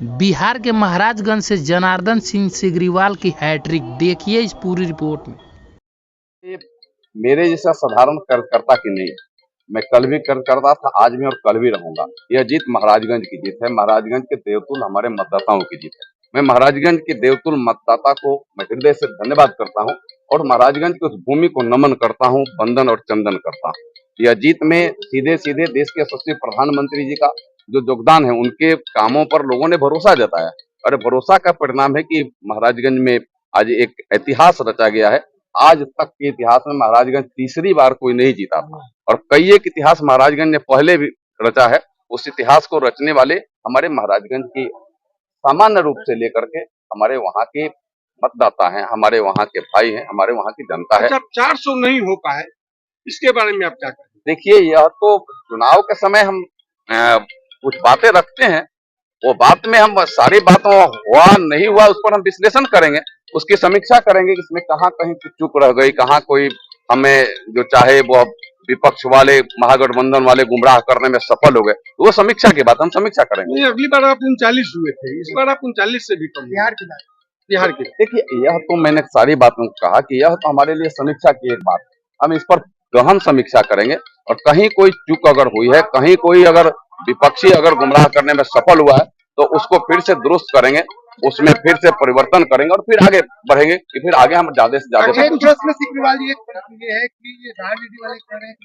बिहार के महाराजगंज से जनार्दन सिंह सिग्रीवाल की हैट्रिक, देखिए इस पूरी रिपोर्ट में। ये मेरे जैसा साधारण कार्यकर्ता की नहीं है। मैं कल भी कार्यकर्ता था, आज भी और कल भी रहूंगा। यह जीत महाराजगंज की जीत है, महाराजगंज के देवतुल हमारे मतदाताओं की जीत है। मैं महाराजगंज के देवतुल मतदाता को मैं हृदय से धन्यवाद करता हूं और महाराजगंज की उस भूमि को नमन करता हूं, वंदन और चंदन करता हूं। यह जीत में सीधे सीधे देश के यशस्वी प्रधानमंत्री जी का जो योगदान है, उनके कामों पर लोगों ने भरोसा जताया और भरोसा का परिणाम है कि महाराजगंज में आज एक इतिहास रचा गया है। आज तक के इतिहास में महाराजगंज तीसरी बार कोई नहीं जीता था और कई एक इतिहास महाराजगंज ने पहले भी रचा है। उस इतिहास को रचने वाले हमारे महाराजगंज की सामान्य रूप से लेकर के हमारे वहाँ के मतदाता हैं, हमारे वहाँ के भाई हैं, हमारे वहाँ की जनता है। अच्छा, 400 नहीं हो पाए, इसके बारे में आप क्या कहें? देखिए, यह तो चुनाव के समय हम कुछ बातें रखते हैं, वो बात में हम सारी बातों हुआ नहीं हुआ उस पर हम विश्लेषण करेंगे, उसकी समीक्षा करेंगे कि इसमें कहाँ कहीं चूक रह गई, कहाँ कोई हमें जो चाहे वो विपक्ष वाले महागठबंधन वाले गुमराह करने में सफल हो गए, तो वो समीक्षा की बात हम समीक्षा करेंगे। नहीं, अगली बार आप 39 हुए थे, इस बार आप 39 से भी कम। बिहार की देखिए, यह तो मैंने सारी बातों को कहा कि यह तो हमारे लिए समीक्षा की एक बात है। हम इस पर गहन समीक्षा करेंगे और कहीं कोई चूक अगर हुई है, कहीं कोई अगर विपक्षी अगर गुमराह करने में सफल हुआ है, तो उसको फिर से दुरुस्त करेंगे, उसमें फिर से परिवर्तन करेंगे और फिर आगे बढ़ेंगे कि फिर आगे हम ज्यादा से ज्यादा। सिग्रीवाल जी, ये है कि राजनीति वाले कह रहे हैं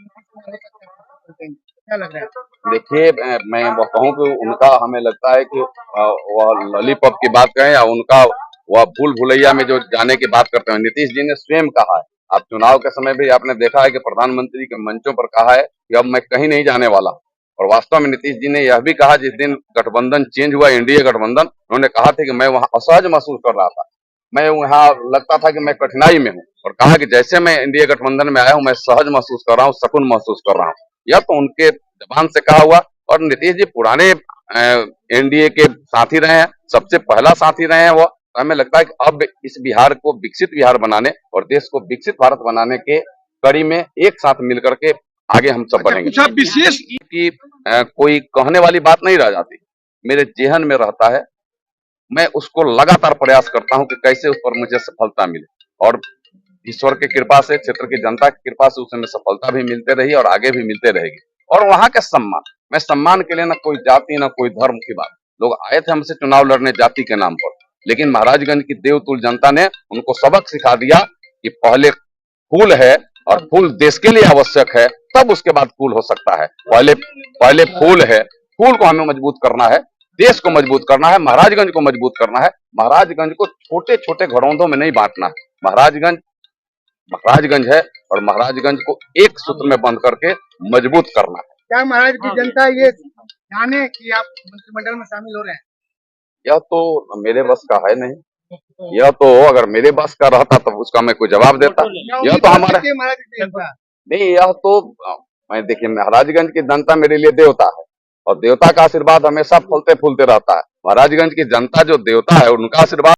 कि क्या लग रहा है? देखिए, मैं वो कहूँ कि उनका हमें लगता है कि वह लॉलीपॉप की बात करें या उनका वह भूल भुलैया में जो जाने की बात करते हैं। नीतीश जी ने स्वयं कहा है, आप चुनाव के समय भी आपने देखा है कि प्रधानमंत्री के मंचों पर कहा है कि अब मैं कहीं नहीं जाने वाला। और वास्तव में नीतीश जी ने यह भी कहा, जिस दिन गठबंधन चेंज हुआ, एनडीए गठबंधन, उन्होंने कहा था कि मैं वहां असहज महसूस कर रहा था, मैं वहां लगता था कि मैं कठिनाई में हूं, और कहा कि जैसे मैं एनडीए गठबंधन में आया हूं, मैं सहज महसूस कर रहा हूं, सकून महसूस कर रहा हूं। यह तो उनके जबान से कहा हुआ। और नीतीश जी पुराने एनडीए के साथी रहे हैं, सबसे पहला साथी रहे हैं वो। हमें लगता है कि अब इस बिहार को विकसित बिहार बनाने और देश को विकसित भारत बनाने के कड़ी में एक साथ मिलकर के आगे हम सब बढ़ेंगे। कुछ विशेष कि कोई कहने वाली बात नहीं रह जाती, मेरे जेहन में रहता है। मैं उसको लगातार प्रयास करता हूं कि कैसे उस पर मुझे सफलता मिले, और ईश्वर की कृपा से, क्षेत्र की जनता की कृपा से उसमें सफलता भी मिलते रही और आगे भी मिलते रहेगी। और वहां के सम्मान, मैं सम्मान के लिए ना कोई जाति ना कोई धर्म की बात। लोग आए थे हमसे चुनाव लड़ने जाति के नाम पर, लेकिन महाराजगंज की देवतुल जनता ने उनको सबक सिखा दिया कि पहले फूल है और फूल देश के लिए आवश्यक है, तब उसके बाद फूल हो सकता है। पहले फूल है, फूल को हमें मजबूत करना है, देश को मजबूत करना है, महाराजगंज को मजबूत करना है। महाराजगंज को छोटे छोटे घरौंदों में नहीं बांटना है। महाराजगंज है और महाराजगंज को एक सूत्र में बंद करके मजबूत करना है। क्या महाराज की जनता ये जाने कि आप मंत्रिमंडल में शामिल हो रहे हैं? यह तो मेरे बस का है नहीं। यह तो अगर मेरे बस का रहता तो उसका मैं कोई जवाब देता। यह तो हमारा नहीं, यह तो मैं देखिए, महाराजगंज की जनता मेरे लिए देवता है और देवता का आशीर्वाद हमेशा फलते फूलते रहता है। महाराजगंज की जनता जो देवता है, उनका आशीर्वाद